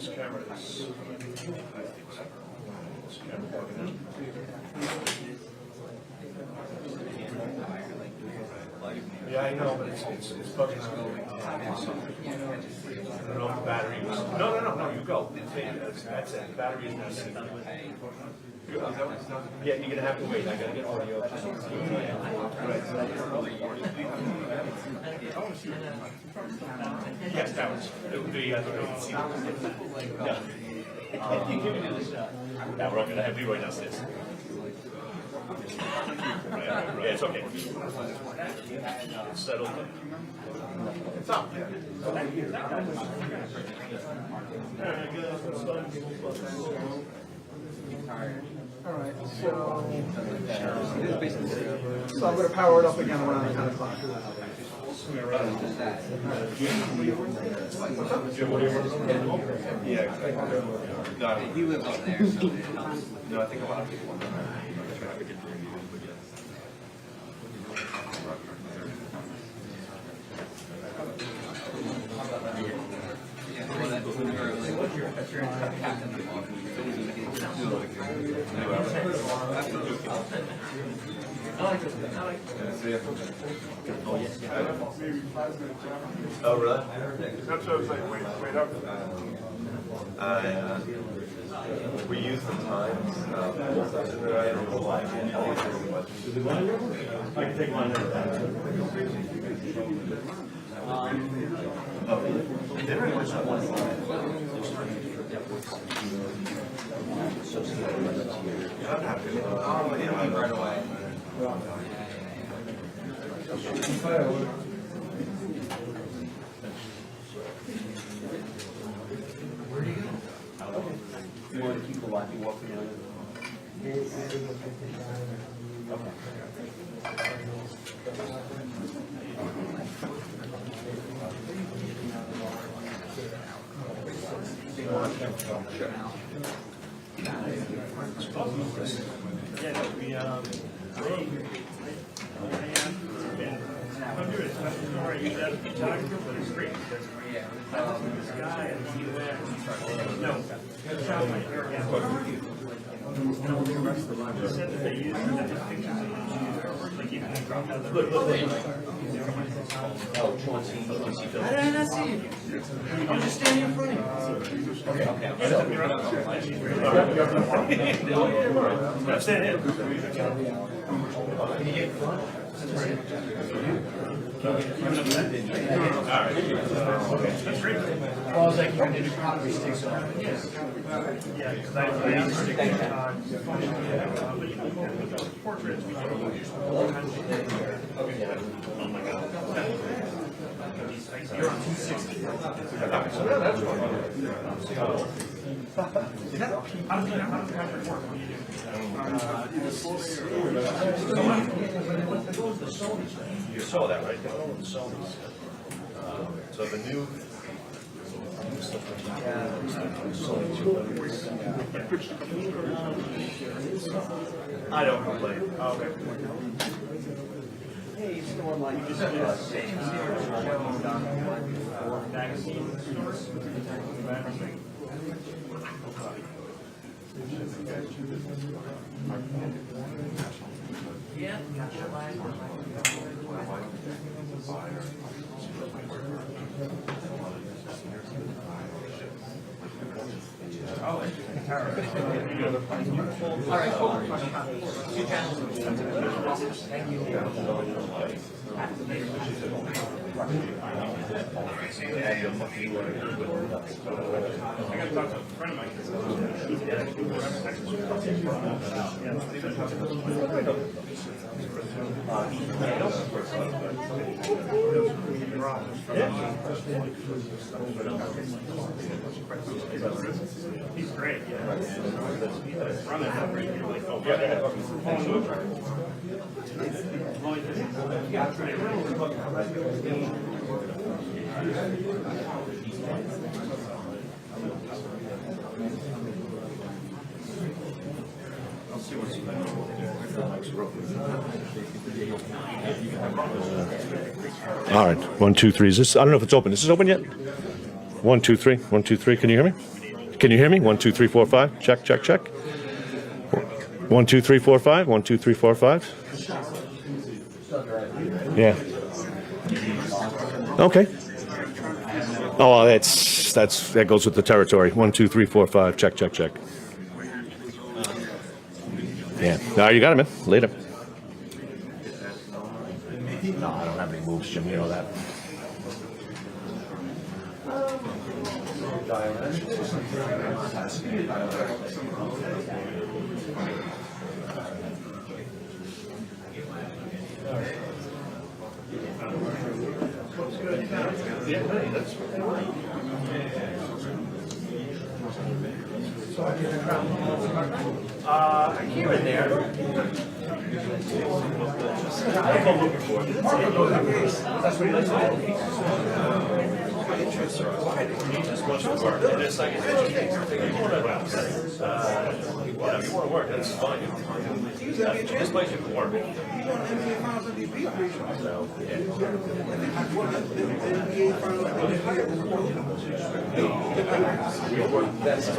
This camera is. This camera plugging in. Yeah, I know, but it's bugging out. I don't know if the battery was. No, you go. That's it. The battery is not sitting. Yeah, you're gonna have to wait. I gotta get audio. Yes, that was the yeah, we're gonna have Leroy downstairs. Yeah, it's okay. It's settled. It's up. All right, so I'm going to power it up again around 10 o'clock. Yeah, He lives up there, so no, I think a lot of people. Oh, really? That's what I was like, wait up. We use the times. I don't know why. I can take mine. right away. Where do you go? You want to keep the walking on? Oh, Chauncey Billups. How did I not see you? I'm just standing in front of you. Okay. I'm staying in. Can you get in front? That's great. Well, I was like, you can do pottery sticks on it. Yeah, because I used to stick with but you know, with those portraits, we do all kinds of things. Oh my God. You're on 260. So yeah, that's what how does the contract work? What do you do? You saw that, right? So the new. I don't complain. Oh, okay. Hey, it's still online. You just Magazine. Yeah. Oh, All right, cool. Two channels. Thank you. I got to talk to a friend of mine. He's great. Yeah. All right, 1, 2, 3. Is this? I don't know if it's open. Is this open yet? 1, 2, 3. 1, 2, 3. Can you hear me? Can you hear me? 1, 2, 3, 4, 5. Check, check, check. 1, 2, 3, 4, 5. 1, 2, 3, 4, 5. Yeah. Okay. Oh, well, that goes with the territory. 1, 2, 3, 4, 5. Check, check, check. Yeah. No, you got it, man. Later. No, I don't have any moves, Jim. You know that. I came in there. I've been looking for it. That's what he likes to do. He just wants to work. And it's like, if you want to work, that's fine. This place you can work. That's so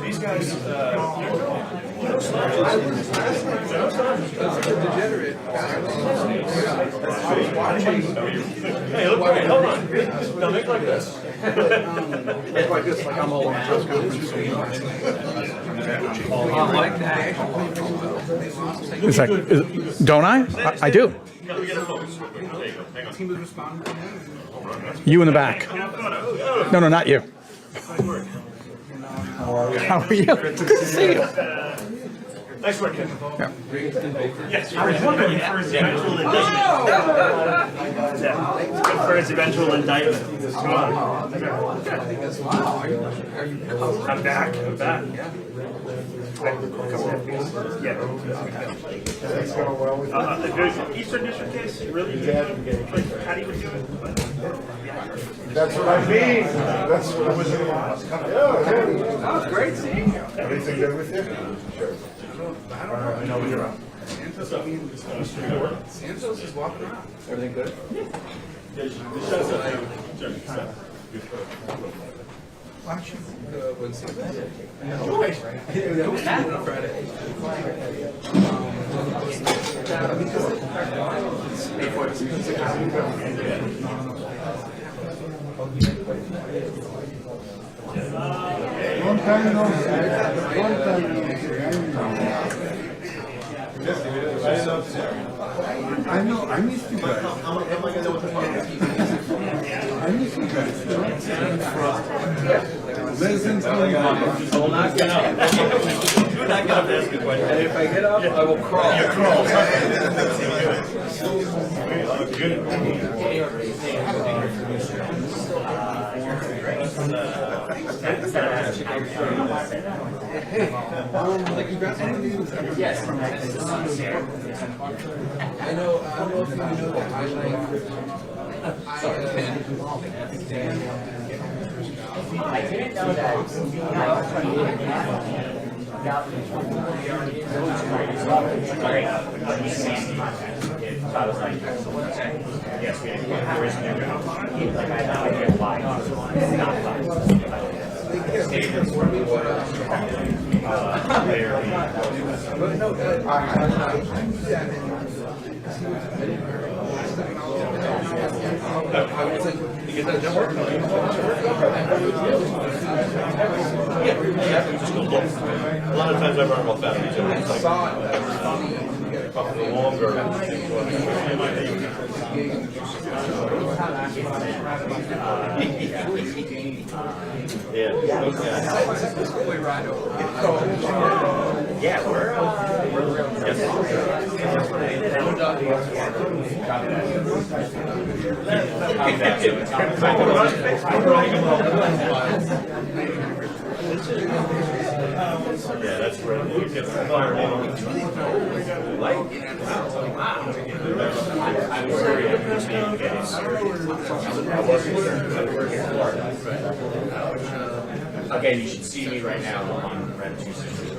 these guys, hey, look great. Hold on. Now make like this. It's like this, like I'm all on a press conference. I like that. It's like, don't I? I do. We get a focus. There you go. Hang on. You in the back. No, not you. How are you? Good to see you. Nice work, Ken. Yeah. Yes, I was wondering if for his eventual indictment. For his eventual indictment. I'm back. The Eastern District case, really? How do you do it? That's what I mean. That's what I was doing. Yeah, It's great seeing you. everything good with you? Sure. I know when you're up. Santos is walking around. Everything good? Why don't you when Santos? Long time no see. Long time no see. I know, I miss you guys. I miss you guys. Medicine's coming on. I will not get up. Do not get up to ask a question. And if I get up, I will crawl. You crawl. Yes. I know, I don't know if you know that I didn't know that. Yes, we a lot of times I run about batteries. It's like longer. Yeah, we're yeah, that's right. You get fired in. I was very interested case. I wasn't again, you should see me right now on Red 260.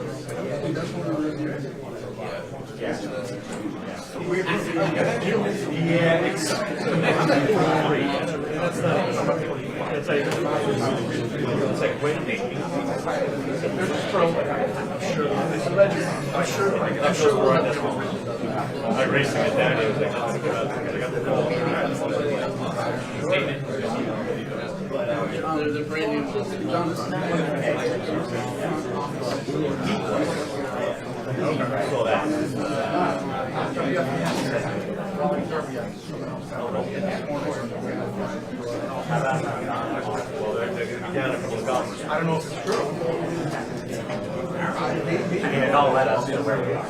Yeah, exactly. It's like, wait a minute. I'm sure we're on this one. I racing it down, it was like, I got the ball. There's a brand new Johnson. So that. Well, they're going to be down a couple of golfers. I don't know if it's true. I mean, it all led us to where we are.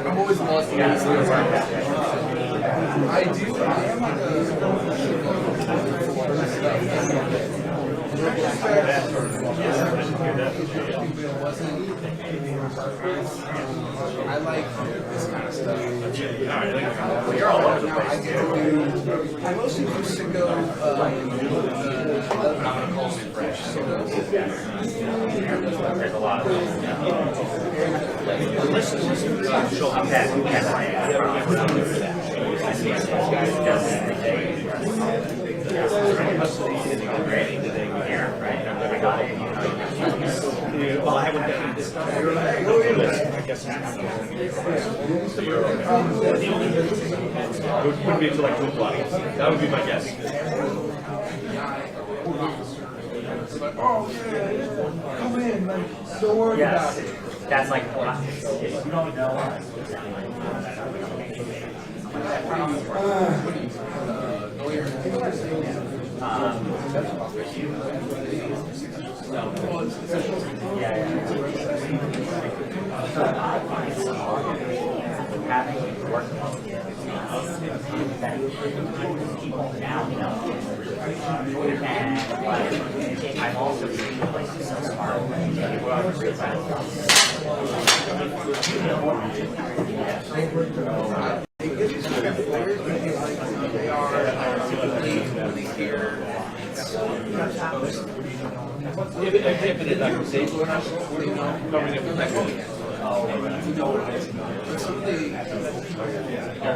I'm always lost in these things. I do. I am on I like this kind of stuff. You're all over the Now I get to do. I mostly do Sicko, There's a lot of those. Well, I haven't done this. I guess it would be until like 2 o'clock. That would be my guess. Oh, yeah, come in, like, don't worry about it. That's like, if you don't know. Having work people now, you know, and I'm also seeing places so smart when people are If it is like a safe, we're not covering it with technology. But something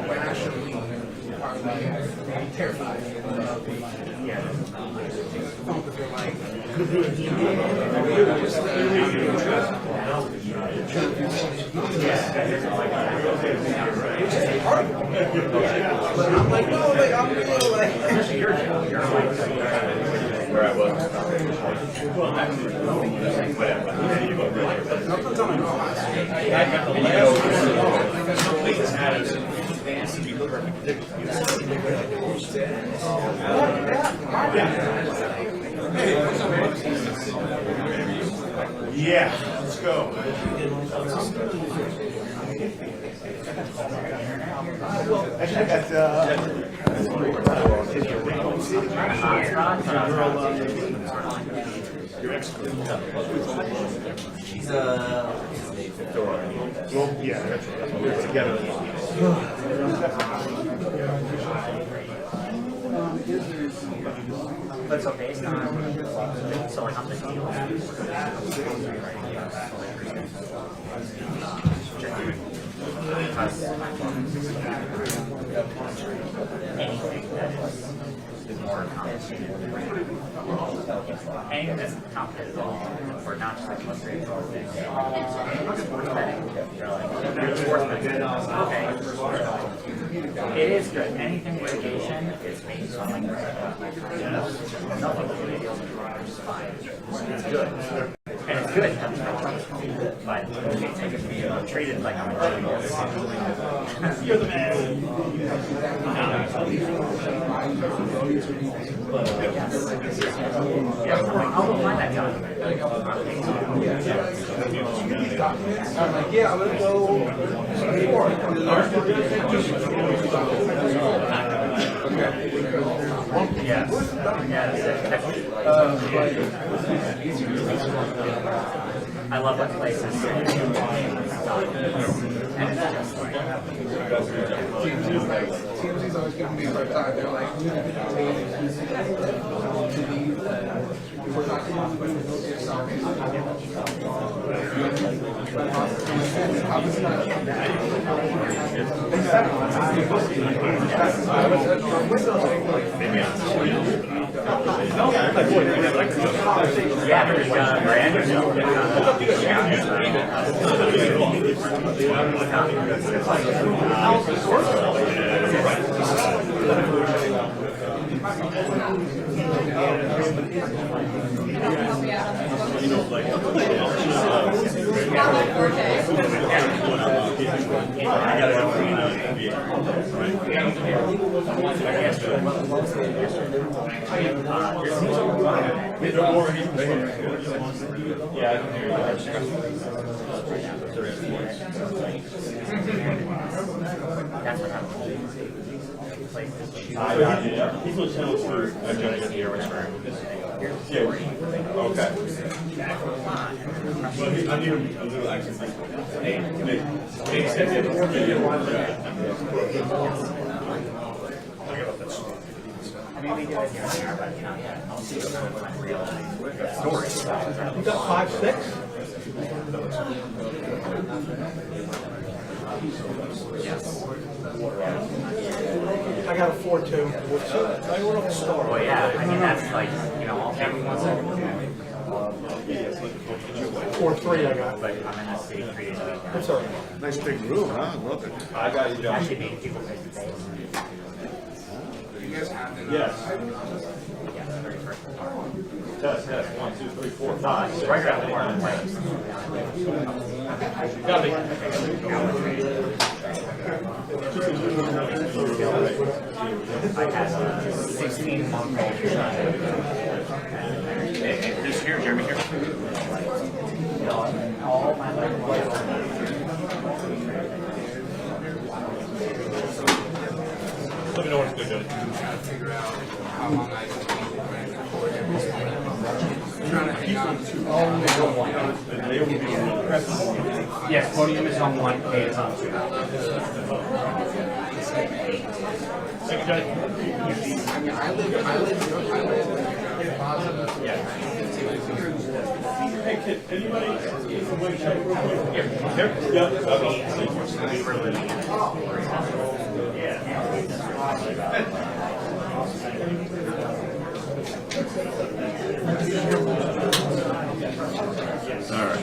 rationally terrified of but they're like, but I'm like, no, like, I'm real, like, Where I was. Well, actually, whatever. nothing's on my mind. Yeah, let's go. I got your ex. She's Well, yeah, we're together. but it's okay, it's not. So like on the deal. Anything that is more complicated. Anything that's complicated at all, or not just like most straightforward things. Okay. It is good. Anything litigation is based on like nothing litigation is fine. It's good. And it's good. But you take it from me, I'm treated like I'm a genius. You're the man. Yeah, I'll find that document. I'm like, yeah, I'm gonna go. Yes. I love that place. And it's just like TMZ's always giving me a hard time. They're like, we're not going to yourself. Yeah, there's He's with Channel for Johnny at the Airways Fair. Yeah. Okay. I need a little accent. I mean, we do it here and there, but you know, yeah, I'll see the real stories. You got 5'6"? Yes. I got a 4'2". I went up a star. Well, yeah, I mean, that's like, you know, all everyone's 4'3" I got. but I'm in the city 3 days a week now. That's all right. Nice big room, huh? Love it. I got you, John. Actually meeting people face to face. You guys have to. Yes. Yeah, the very first one. Test. 1, 2, 3, 4, 5. Right around the corner. Got me. I had 16-month-old child. Who's here? Jeremy here? All my life. Let me know when it's good, Johnny. Trying to figure out how long I can be recorded. Trying to hang on to. Yes, podium is on 1, K is on 2. Thank you, Johnny. I mean, I live positive. Yeah. Hey, kid, anybody? Here? Yeah. We were living in All right.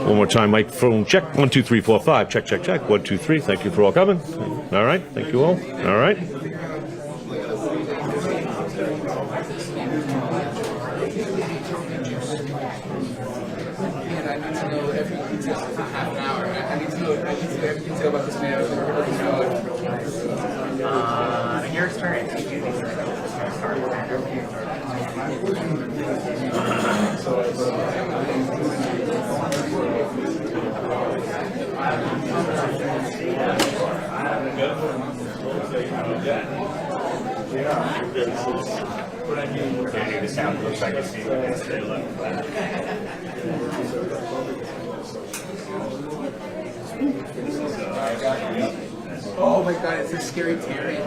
One more time, microphone check. 1, 2, 3, 4, 5. Check. 1, 2, 3. Thank you for all coming. All right. Thank you all. All right. And I need to know every detail for half an hour. I need to know every detail about this man. in your experience, you do these things. Start with that. The sound looks like it's Oh my god, it's a scary Terry.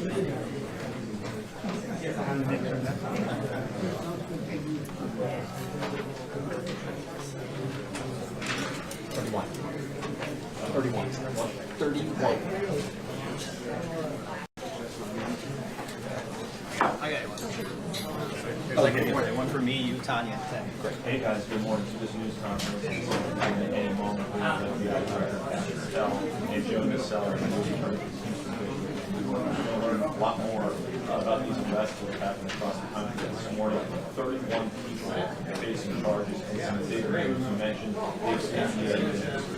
I got one. There's like one for me, you, Tanya, and 10. Hey guys, good morning to this news conference. In any moment, we have to tell a Joe seller and we're going to learn a lot more about these arrests that are happening across the country. This morning, 31 people facing charges in some big names. You mentioned Dave Stanley,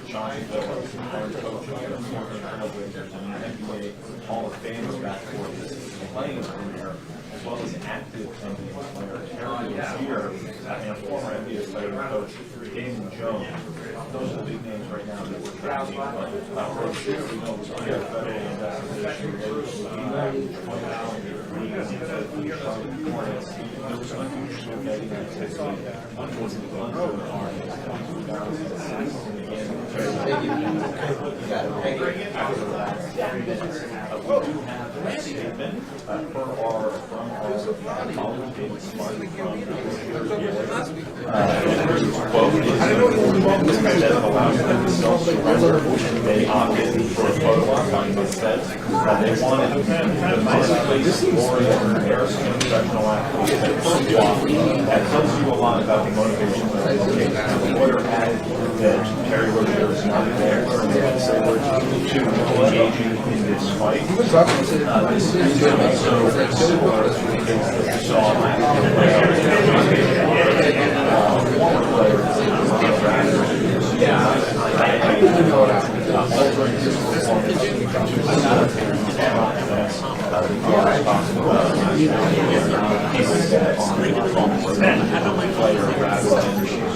Chauncey Billups, current coach of the former Trailblazers, and an NBA Hall of Fame backcourt. This is playing in there, as well as active NBA player Terry Rozier and a former NBA player and coach Damon Jones. Those are the big names right now that we're tracking. But Rozier, we know, was under a federal investigation related to the Charlotte Hornets. There was unusual betting activity. Unfortunately, under the Hornets, 22,006. And again, after the last 3 minutes, we do have a statement from our colleague David Smart from quote that allows them to self-surrender. They opted for a photo op that says they wanted the place Gloria and Harrison professional athlete. That tells you a lot about the motivation of the case. The lawyer added that Terry Rozier is not there to engaging in this fight. This is also similar to the case that we saw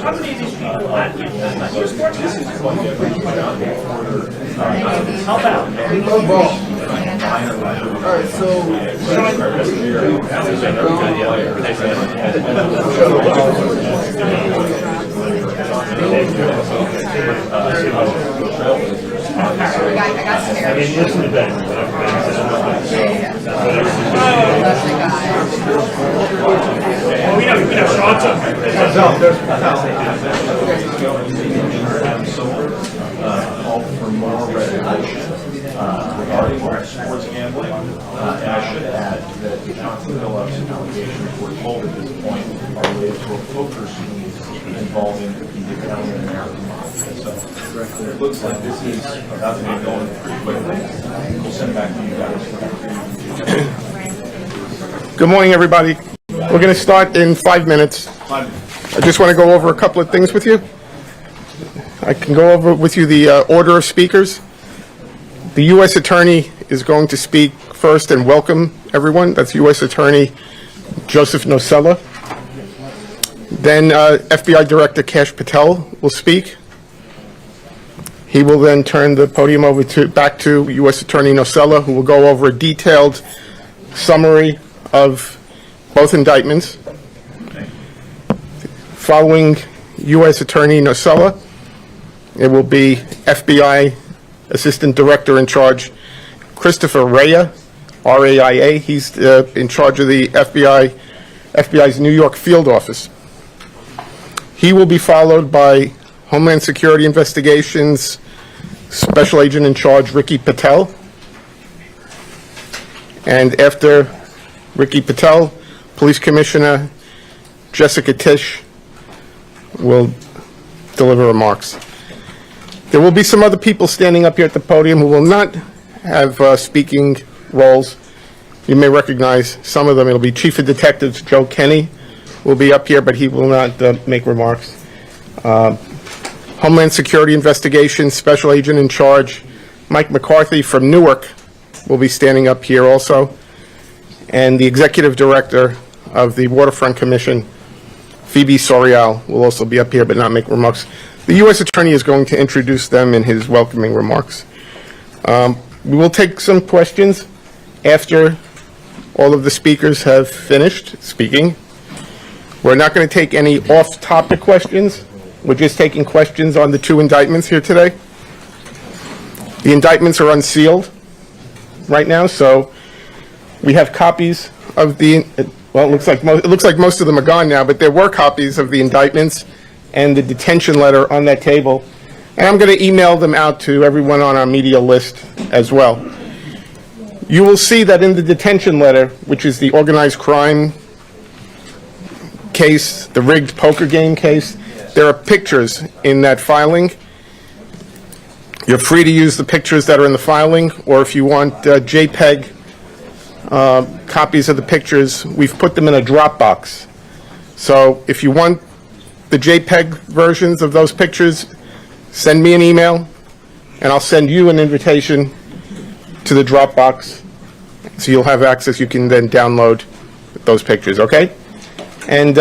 How many of these people have you? How about? Alright, I got scared. Listen to that. We know Call for more regulation regarding sports gambling. And I should add that the Chauncey Billups allegations we're told at this point are related to a poker scheme involving the Italian American mafia. So it looks like this is about to be going pretty quickly. We'll send it back to you guys. Good morning, everybody. We're going to start in 5 minutes. I just want to go over a couple of things with you. I can go over with you the order of speakers. The U.S. Attorney is going to speak first and welcome everyone. That's U.S. Attorney Joseph Nocella. Then FBI Director Kash Patel will speak. He will then turn the podium over back to U.S. Attorney Nocella, who will go over a detailed summary of both indictments. Following U.S. Attorney Nocella, it will be FBI Assistant Director in Charge Christopher Rea, R-A-I-A. He's in charge of the FBI's New York field office. He will be followed by Homeland Security Investigations Special Agent in Charge Ricky Patel. And after Ricky Patel, Police Commissioner Jessica Tisch will deliver remarks. There will be some other people standing up here at the podium who will not have speaking roles. You may recognize some of them. It'll be Chief of Detectives Joe Kenny will be up here, but he will not make remarks. Homeland Security Investigations Special Agent in Charge Mike McCarthy from Newark will be standing up here also. And the Executive Director of the Waterfront Commission, Phoebe Sorial, will also be up here but not make remarks. The U.S. Attorney is going to introduce them in his welcoming remarks. We will take some questions after all of the speakers have finished speaking. We're not going to take any off-topic questions. We're just taking questions on the 2 indictments here today. The indictments are unsealed right now, so We have copies of the, well, it looks like most of them are gone now, but there were copies of the indictments and the detention letter on that table. And I'm going to email them out to everyone on our media list as well. You will see that in the detention letter, which is the organized crime case, the rigged poker game case, there are pictures in that filing. You're free to use the pictures that are in the filing, or if you want JPEG copies of the pictures, we've put them in a Dropbox. So if you want the JPEG versions of those pictures, send me an email, and I'll send you an invitation to the Dropbox, so you'll have access. You can then download those pictures, okay? And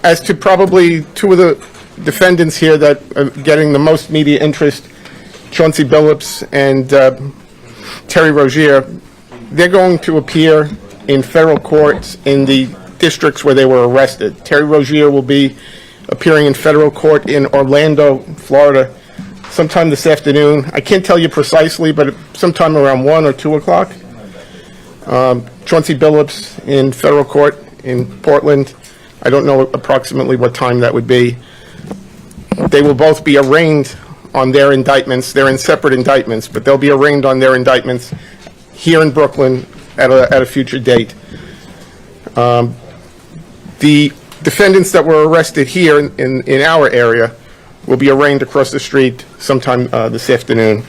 as to probably two of the defendants here that are getting the most media interest, Chauncey Billups and Terry Rozier, they're going to appear in federal courts in the districts where they were arrested. Terry Rozier will be appearing in federal court in Orlando, Florida, sometime this afternoon. I can't tell you precisely, but sometime around 1 or 2 o'clock. Chauncey Billups in federal court in Portland. I don't know approximately what time that would be. They will both be arraigned on their indictments. They're in separate indictments, but they'll be arraigned on their indictments here in Brooklyn at a future date. The defendants that were arrested here in our area will be arraigned across the street sometime this afternoon.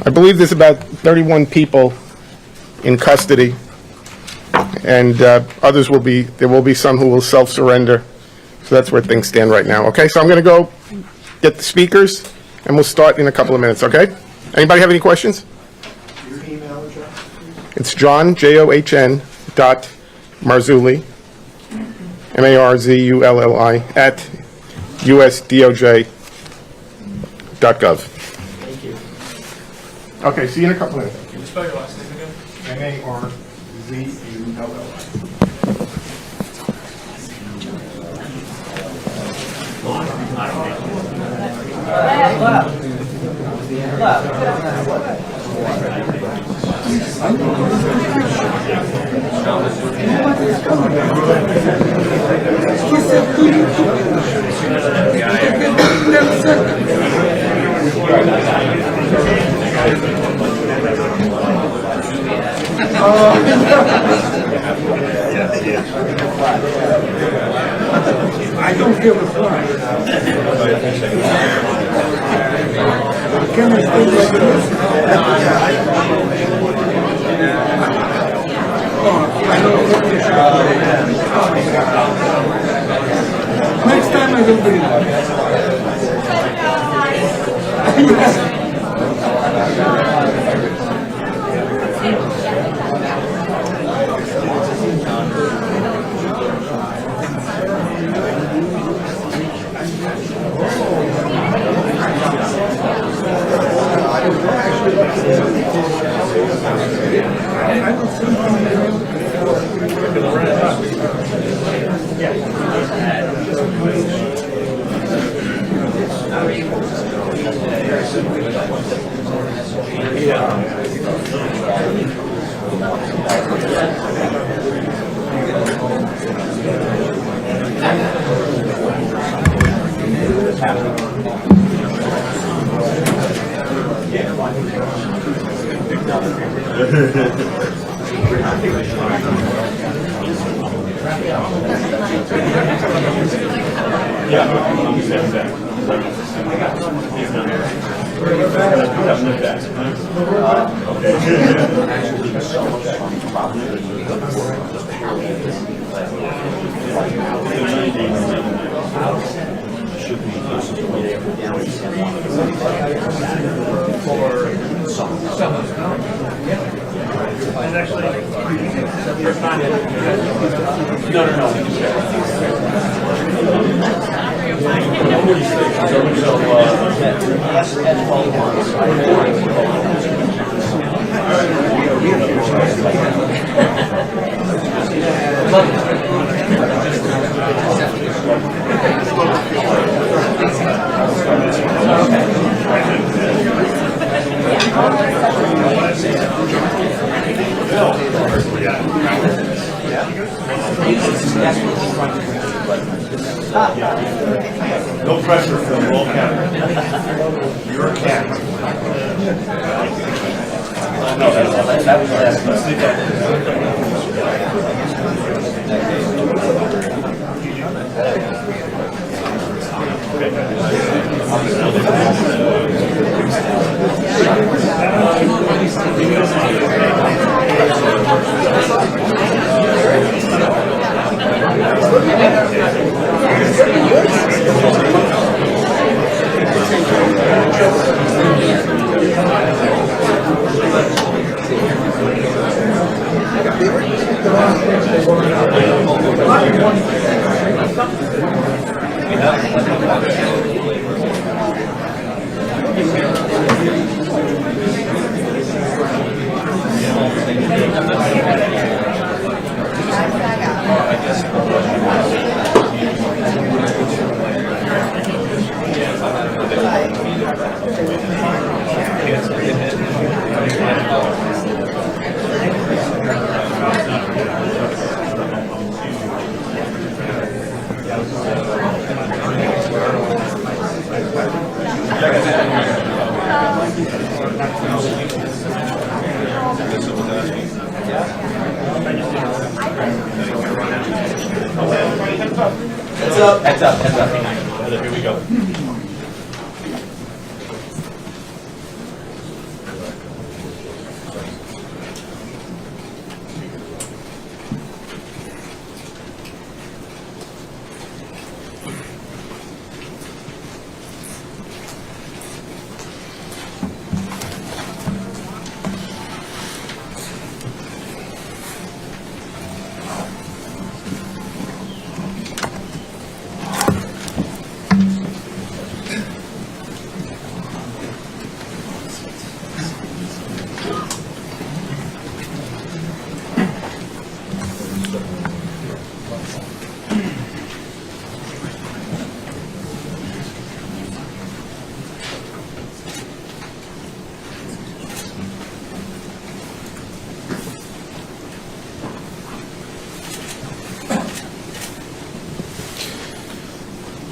I believe there's about 31 people in custody, and there will be some who will self-surrender. So that's where things stand right now. Okay, so I'm going to go get the speakers, and we'll start in a couple of minutes, okay? Anybody have any questions? Your email address? It's John, John, Marzulli, Marzulli, at usdoj.gov. Thank you. Okay, see you in a couple of minutes. Can you spell your last name again? Marzulli. I don't give a fuck. Can I stay like this? Next time I will do No pressure, Phil, we're all counting. You're a cat. Heads up. Here we go.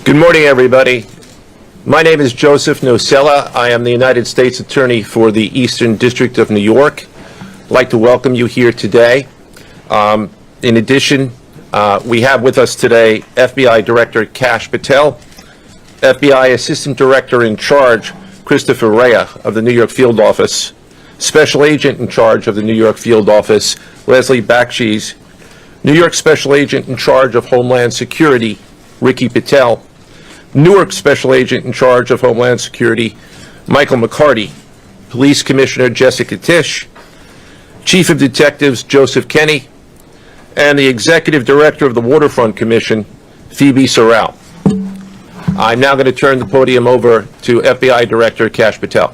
Good morning, everybody. My name is Joseph Nocella. I am the United States Attorney for the Eastern District of New York. I'd like to welcome you here today. In addition, we have with us today FBI Director Kash Patel, FBI Assistant Director in Charge Christopher Rea of the New York Field Office, Special Agent in Charge of the New York Field Office Leslie Bakshi's, New York Special Agent in Charge of Homeland Security Ricky Patel, Newark Special Agent in Charge of Homeland Security Michael McCarty, Police Commissioner Jessica Tisch, Chief of Detectives Joseph Kenny, and the Executive Director of the Waterfront Commission, Phoebe Sorrell. I'm now going to turn the podium over to FBI Director Kash Patel.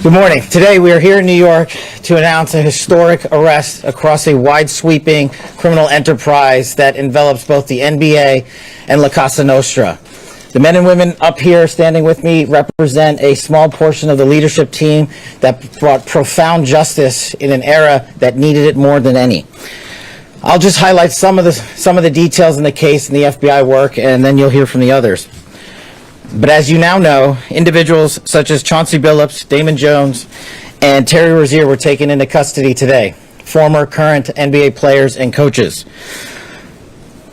Good morning. Today we are here in New York to announce a historic arrest across a wide-sweeping criminal enterprise that envelops both the NBA and La Cosa Nostra. The men and women up here standing with me represent a small portion of the leadership team that brought profound justice in an era that needed it more than any. I'll just highlight some of the details in the case and the FBI work, and then you'll hear from the others. But as you now know, individuals such as Chauncey Billups, Damon Jones, and Terry Rozier were taken into custody today, former, current NBA players and coaches.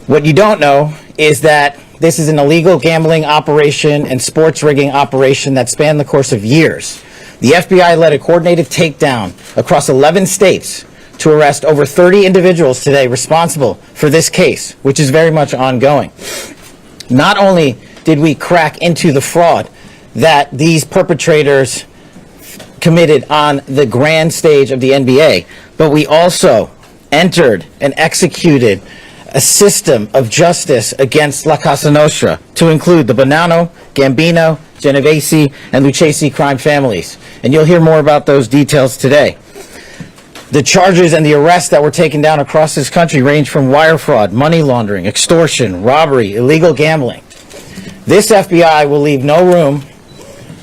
What you don't know is that this is an illegal gambling operation and sports rigging operation that spanned the course of years. The FBI led a coordinated takedown across 11 states to arrest over 30 individuals today responsible for this case, which is very much ongoing. Not only did we crack into the fraud that these perpetrators committed on the grand stage of the NBA, but we also entered and executed a system of justice against La Cosa Nostra to include the Bonanno, Gambino, Genovese, and Lucchesi crime families. And you'll hear more about those details today. The charges and the arrests that were taken down across this country range from wire fraud, money laundering, extortion, robbery, illegal gambling. This FBI will leave no room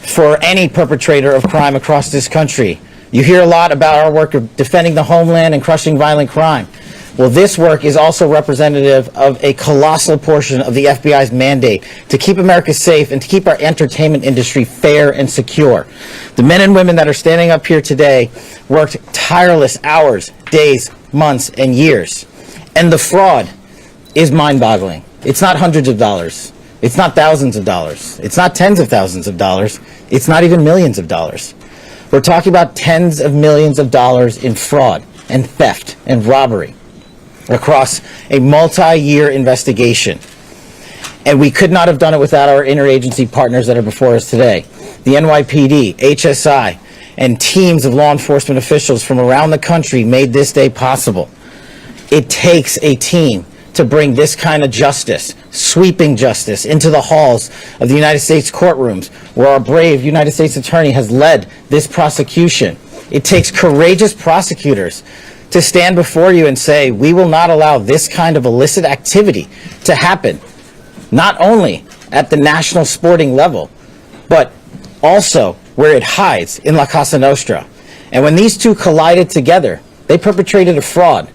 for any perpetrator of crime across this country. You hear a lot about our work of defending the homeland and crushing violent crime. Well, this work is also representative of a colossal portion of the FBI's mandate to keep America safe and to keep our entertainment industry fair and secure. The men and women that are standing up here today worked tireless hours, days, months, and years. And the fraud is mind-boggling. It's not hundreds of dollars. It's not thousands of dollars. It's not tens of thousands of dollars. It's not even millions of dollars. We're talking about tens of millions of dollars in fraud and theft and robbery across a multi-year investigation. And we could not have done it without our interagency partners that are before us today. The NYPD, HSI, and teams of law enforcement officials from around the country made this day possible. It takes a team to bring this kind of justice, sweeping justice, into the halls of the United States courtrooms, where our brave United States Attorney has led this prosecution. It takes courageous prosecutors to stand before you and say, we will not allow this kind of illicit activity to happen, not only at the national sporting level, but also where it hides in La Cosa Nostra. And when these two collided together, they perpetrated a fraud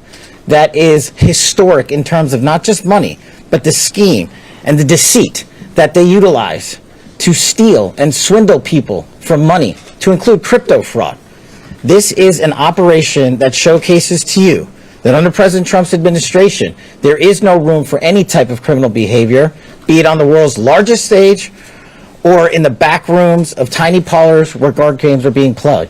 that is historic in terms of not just money, but the scheme and the deceit that they utilize to steal and swindle people from money, to include crypto fraud. This is an operation that showcases to you that under President Trump's administration, there is no room for any type of criminal behavior, be it on the world's largest stage or in the back rooms of tiny parlors where card games are being played.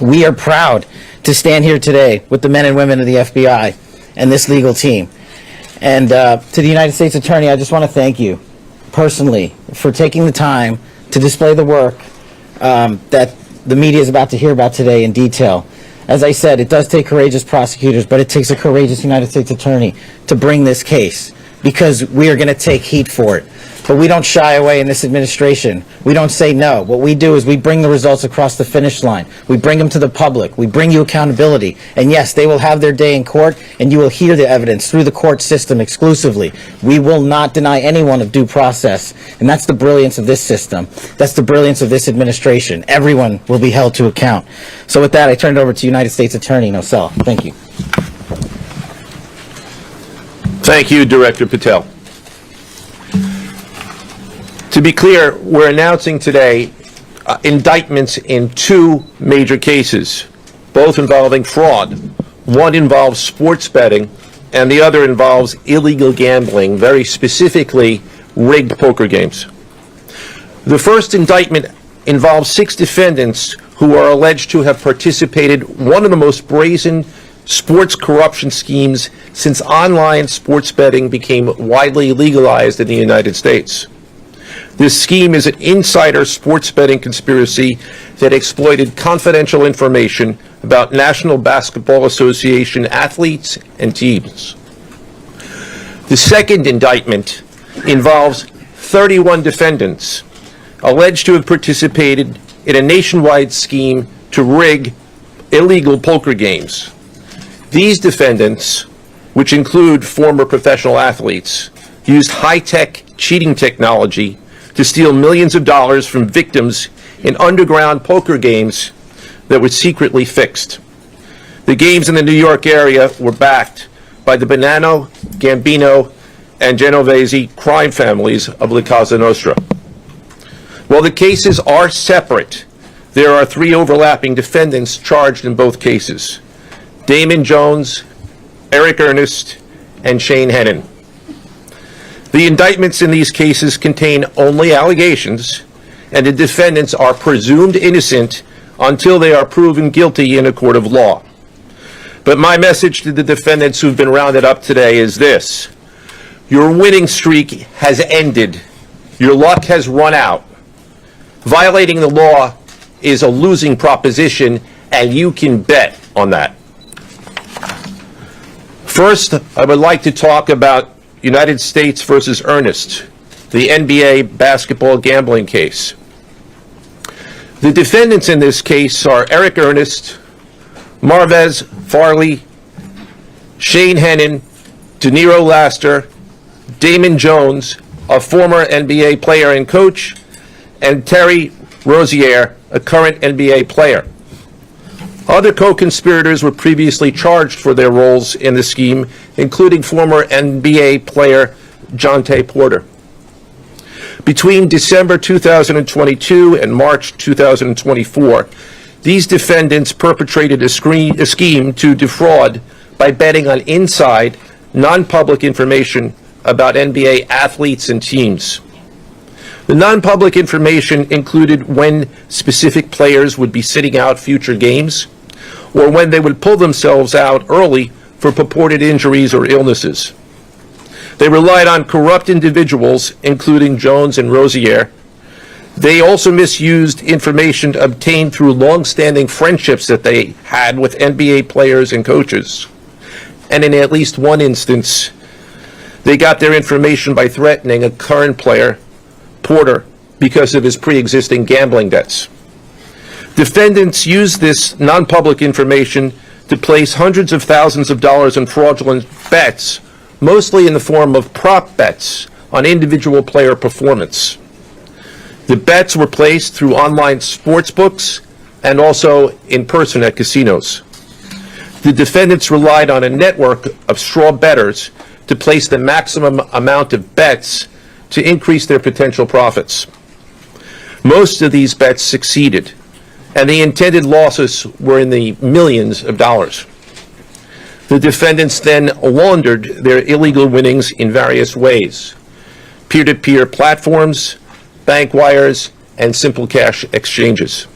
We are proud to stand here today with the men and women of the FBI and this legal team. And to the United States Attorney, I just want to thank you personally for taking the time to display the work that the media is about to hear about today in detail. As I said, it does take courageous prosecutors, but it takes a courageous United States Attorney to bring this case, because we are going to take heat for it. But we don't shy away in this administration. We don't say no. What we do is we bring the results across the finish line. We bring them to the public. We bring you accountability. And yes, they will have their day in court, and you will hear the evidence through the court system exclusively. We will not deny anyone of due process. And that's the brilliance of this system. That's the brilliance of this administration. Everyone will be held to account. So with that, I turn it over to United States Attorney Nosella. Thank you. Thank you, Director Patel. To be clear, we're announcing today indictments in two major cases, both involving fraud. One involves sports betting, and the other involves illegal gambling, very specifically rigged poker games. The first indictment involves 6 defendants who are alleged to have participated in one of the most brazen sports corruption schemes since online sports betting became widely legalized in the United States. This scheme is an insider sports betting conspiracy that exploited confidential information about National Basketball Association athletes and teams. The second indictment involves 31 defendants alleged to have participated in a nationwide scheme to rig illegal poker games. These defendants, which include former professional athletes, used high-tech cheating technology to steal millions of dollars from victims in underground poker games that were secretly fixed. The games in the New York area were backed by the Bonanno, Gambino, and Genovese crime families of La Cosa Nostra. While the cases are separate, there are 3 overlapping defendants charged in both cases: Damon Jones, Eric Ernest, and Shane Hennon. The indictments in these cases contain only allegations, and the defendants are presumed innocent until they are proven guilty in a court of law. But my message to the defendants who've been rounded up today is this: your winning streak has ended. Your luck has run out. Violating the law is a losing proposition, and you can bet on that. First, I would like to talk about United States versus Ernest, the NBA basketball gambling case. The defendants in this case are Eric Ernest, Marvez Farley, Shane Hennon, De Niro Laster, Damon Jones, a former NBA player and coach, and Terry Rozier, a current NBA player. Other co-conspirators were previously charged for their roles in the scheme, including former NBA player Jontay Porter. Between December 2022 and March 2024, these defendants perpetrated a scheme to defraud by betting on inside, non-public information about NBA athletes and teams. The non-public information included when specific players would be sitting out future games, or when they would pull themselves out early for purported injuries or illnesses. They relied on corrupt individuals, including Jones and Rozier. They also misused information obtained through long-standing friendships that they had with NBA players and coaches. And in at least one instance, they got their information by threatening a current player, Porter, because of his pre-existing gambling debts. Defendants used this non-public information to place hundreds of thousands of dollars in fraudulent bets, mostly in the form of prop bets on individual player performance. The bets were placed through online sports books and also in person at casinos. The defendants relied on a network of straw bettors to place the maximum amount of bets to increase their potential profits. Most of these bets succeeded, and the intended losses were in the millions of dollars. The defendants then laundered their illegal winnings in various ways: peer-to-peer platforms, bank wires, and simple cash exchanges.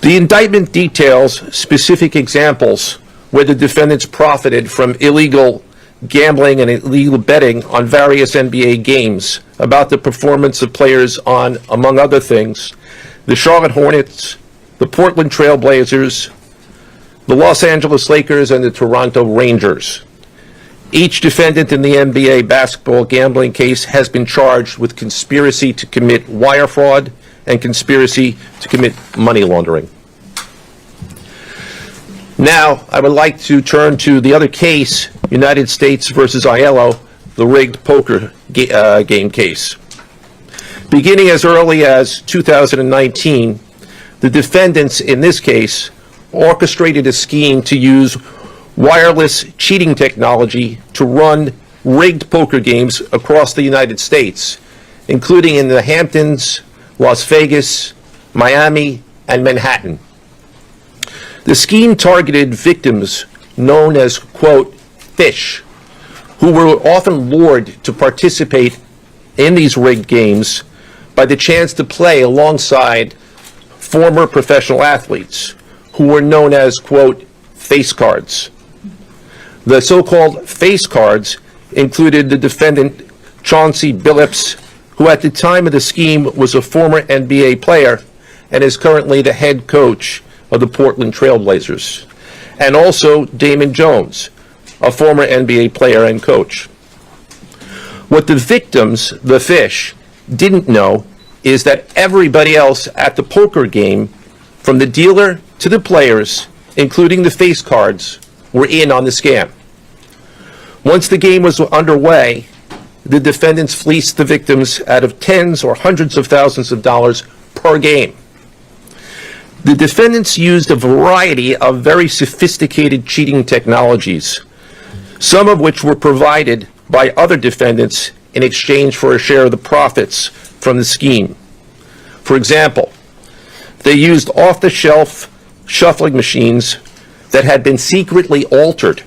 The indictment details specific examples where the defendants profited from illegal gambling and illegal betting on various NBA games about the performance of players on, among other things, the Charlotte Hornets, the Portland Trail Blazers, the Los Angeles Lakers, and the Toronto Rangers. Each defendant in the NBA basketball gambling case has been charged with conspiracy to commit wire fraud and conspiracy to commit money laundering. Now, I would like to turn to the other case, United States versus Aiello, the rigged poker game case. Beginning as early as 2019, the defendants in this case orchestrated a scheme to use wireless cheating technology to run rigged poker games across the United States, including in the Hamptons, Las Vegas, Miami, and Manhattan. The scheme targeted victims known as, quote, fish, who were often lured to participate in these rigged games by the chance to play alongside former professional athletes who were known as, quote, face cards. The so-called face cards included the defendant Chauncey Billups, who at the time of the scheme was a former NBA player and is currently the head coach of the Portland Trail Blazers, and also Damon Jones, a former NBA player and coach. What the victims, the fish, didn't know is that everybody else at the poker game, from the dealer to the players, including the face cards, were in on the scam. Once the game was underway, the defendants fleeced the victims out of tens or hundreds of thousands of dollars per game. The defendants used a variety of very sophisticated cheating technologies, some of which were provided by other defendants in exchange for a share of the profits from the scheme. For example, they used off-the-shelf shuffling machines that had been secretly altered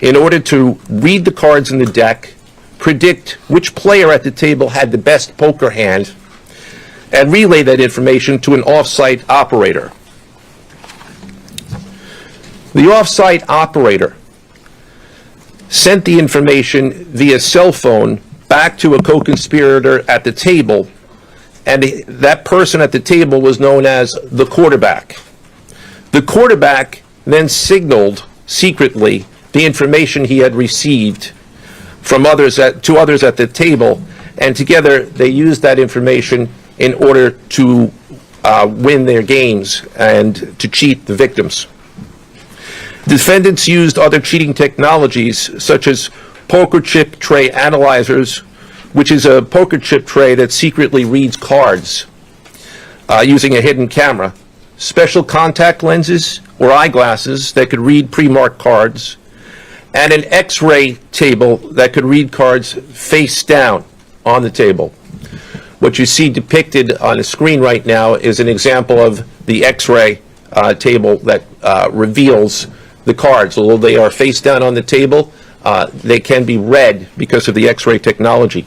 in order to read the cards in the deck, predict which player at the table had the best poker hand, and relay that information to an off-site operator. The off-site operator sent the information via cell phone back to a co-conspirator at the table, and that person at the table was known as the quarterback. The quarterback then signaled secretly the information he had received from others to others at the table, and together they used that information in order to win their games and to cheat the victims. Defendants used other cheating technologies such as poker chip tray analyzers, which is a poker chip tray that secretly reads cards using a hidden camera, special contact lenses or eyeglasses that could read pre-marked cards, and an X-ray table that could read cards face down on the table. What you see depicted on the screen right now is an example of the X-ray table that reveals the cards. Although they are face down on the table, they can be read because of the X-ray technology.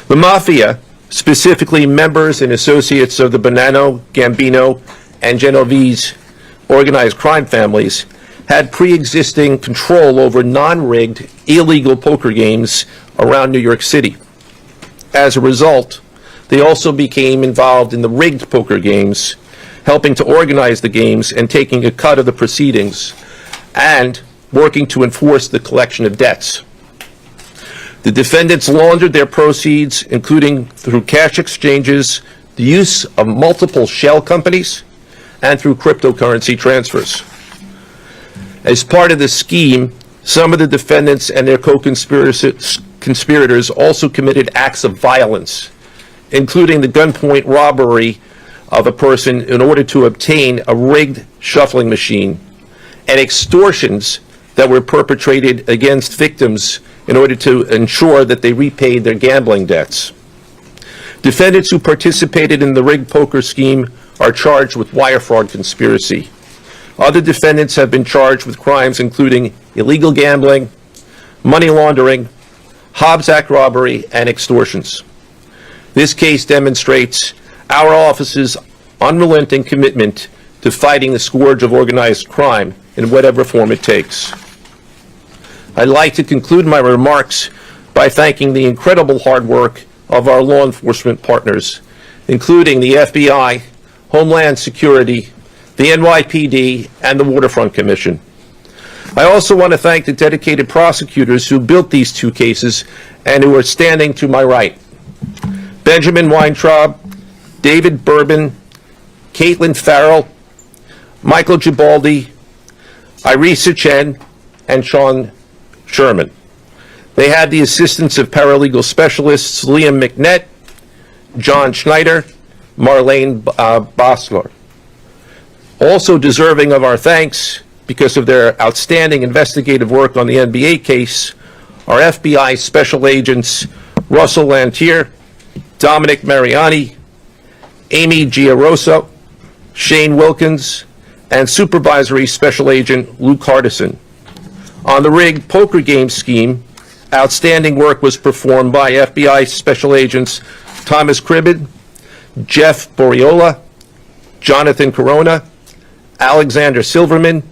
The Mafia, specifically members and associates of the Bonanno, Gambino, and Genovese organized crime families, had pre-existing control over non-rigged, illegal poker games around New York City. As a result, they also became involved in the rigged poker games, helping to organize the games and taking a cut of the proceedings, and working to enforce the collection of debts. The defendants laundered their proceeds, including through cash exchanges, the use of multiple shell companies, and through cryptocurrency transfers. As part of the scheme, some of the defendants and their co-conspirators also committed acts of violence, including the gunpoint robbery of a person in order to obtain a rigged shuffling machine, and extortions that were perpetrated against victims in order to ensure that they repaid their gambling debts. Defendants who participated in the rigged poker scheme are charged with wire fraud conspiracy. Other defendants have been charged with crimes including illegal gambling, money laundering, Hobbs Act robbery, and extortions. This case demonstrates our office's unrelenting commitment to fighting the scourge of organized crime in whatever form it takes. I'd like to conclude my remarks by thanking the incredible hard work of our law enforcement partners, including the FBI, Homeland Security, the NYPD, and the Waterfront Commission. I also want to thank the dedicated prosecutors who built these two cases and who are standing to my right. Benjamin Weintraub, David Bourbon, Caitlin Farrell, Michael Gibaldi, Irisa Chen, and Sean Sherman. They had the assistance of paralegal specialists Liam McNett, John Schneider, Marlene Bosler. Also deserving of our thanks because of their outstanding investigative work on the NBA case are FBI Special Agents Russell Lantier, Dominic Mariani, Amy Giaroso, Shane Wilkins, and Supervisory Special Agent Luke Hardison. On the rigged poker game scheme, outstanding work was performed by FBI Special Agents Thomas Cribbin, Jeff Boriola, Jonathan Corona, Alexander Silverman,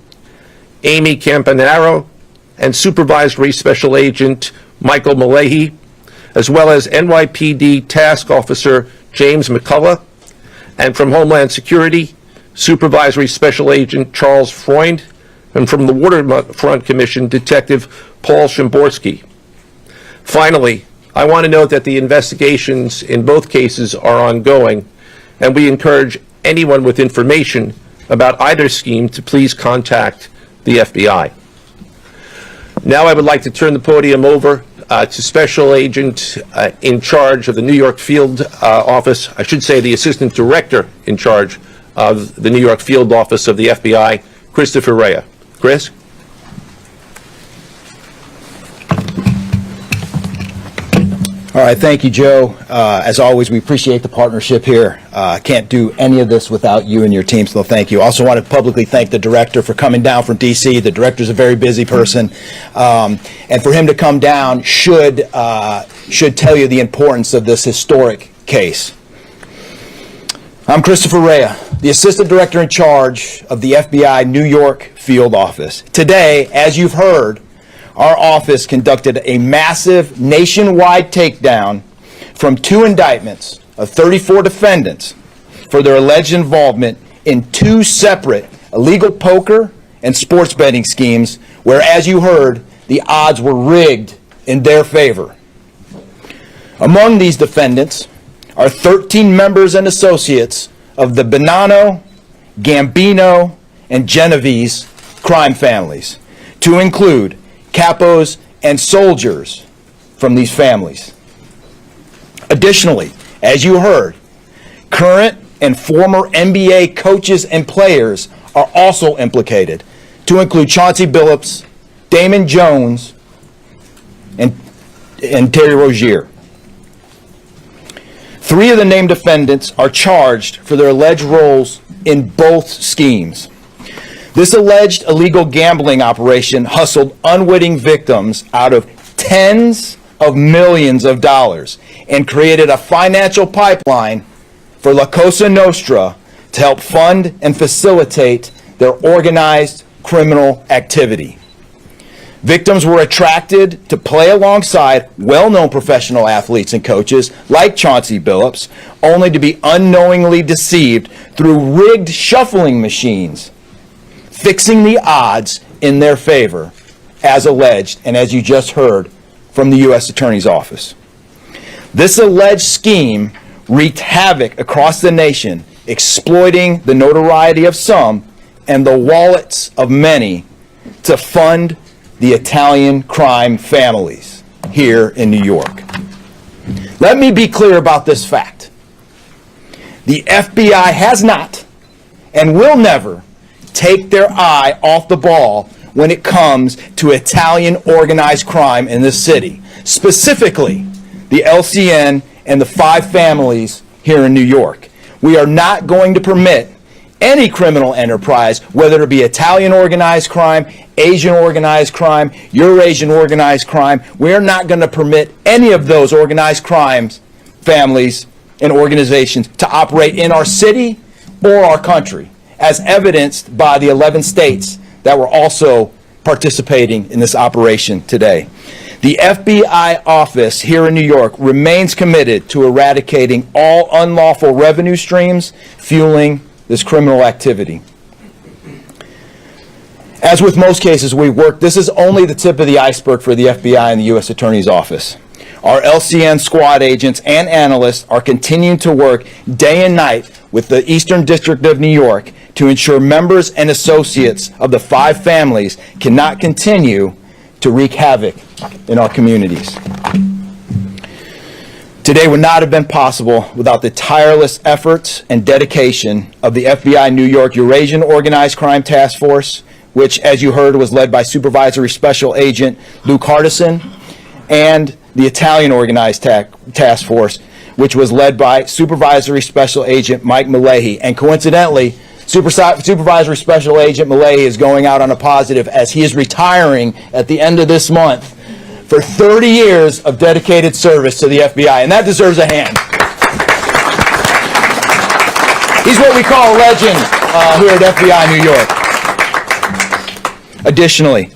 Amy Campanaro, and Supervisory Special Agent Michael Malahi, as well as NYPD Task Officer James McCullough, and from Homeland Security, Supervisory Special Agent Charles Freund, and from the Waterfront Commission, Detective Paul Shimborski. Finally, I want to note that the investigations in both cases are ongoing, and we encourage anyone with information about either scheme to please contact the FBI. Now I would like to turn the podium over to Special Agent in charge of the New York Field Office, I should say the Assistant Director in charge of the New York Field Office of the FBI, Christopher Rea. Chris? All right, thank you, Joe. As always, we appreciate the partnership here. Can't do any of this without you and your team, so thank you. Also want to publicly thank the director for coming down from D.C. The director's a very busy person, and for him to come down should tell you the importance of this historic case. I'm Christopher Rea, the Assistant Director in charge of the FBI New York Field Office. Today, as you've heard, our office conducted a massive nationwide takedown from 2 indictments of 34 defendants for their alleged involvement in 2 separate illegal poker and sports betting schemes where, as you heard, the odds were rigged in their favor. Among these defendants are 13 members and associates of the Bonanno, Gambino, and Genovese crime families, to include capos and soldiers from these families. Additionally, as you heard, current and former NBA coaches and players are also implicated, to include Chauncey Billups, Damon Jones, and Terry Rozier. 3 of the named defendants are charged for their alleged roles in both schemes. This alleged illegal gambling operation hustled unwitting victims out of tens of millions of dollars and created a financial pipeline for La Cosa Nostra to help fund and facilitate their organized criminal activity. Victims were attracted to play alongside well-known professional athletes and coaches like Chauncey Billups, only to be unknowingly deceived through rigged shuffling machines, fixing the odds in their favor, as alleged and as you just heard from the U.S. Attorney's Office. This alleged scheme wreaked havoc across the nation, exploiting the notoriety of some and the wallets of many to fund the Italian crime families here in New York. Let me be clear about this fact. The FBI has not and will never take their eye off the ball when it comes to Italian organized crime in this city, specifically the LCN and the 5 families here in New York. We are not going to permit any criminal enterprise, whether it be Italian organized crime, Asian organized crime, Eurasian organized crime, we are not going to permit any of those organized crimes, families, and organizations to operate in our city or our country, as evidenced by the 11 states that were also participating in this operation today. The FBI office here in New York remains committed to eradicating all unlawful revenue streams fueling this criminal activity. As with most cases we work, this is only the tip of the iceberg for the FBI and the U.S. Attorney's Office. Our LCN squad agents and analysts are continuing to work day and night with the Eastern District of New York to ensure members and associates of the 5 families cannot continue to wreak havoc in our communities. Today would not have been possible without the tireless efforts and dedication of the FBI New York Eurasian Organized Crime Task Force, which, as you heard, was led by Supervisory Special Agent Luke Hardison, and the Italian Organized Task Force, which was led by Supervisory Special Agent Mike Malahi. And coincidentally, Supervisory Special Agent Malahi is going out on a positive as he is retiring at the end of this month for 30 years of dedicated service to the FBI, and that deserves a hand. He's what we call a legend here at FBI New York. Additionally,